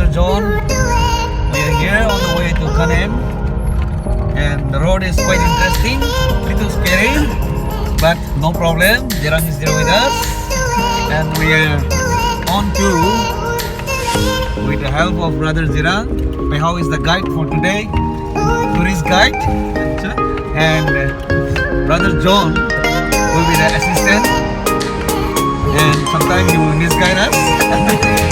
Brother John. We are here on the way to Kanem, and the road is quite interesting, little scary, but no problem. Zerang is there with us, and we are on to, with the help of Brother Zerang. Peihaungausing is the guide for today, tourist guide, and Brother John will be the assistant, and sometimes he will misguide us.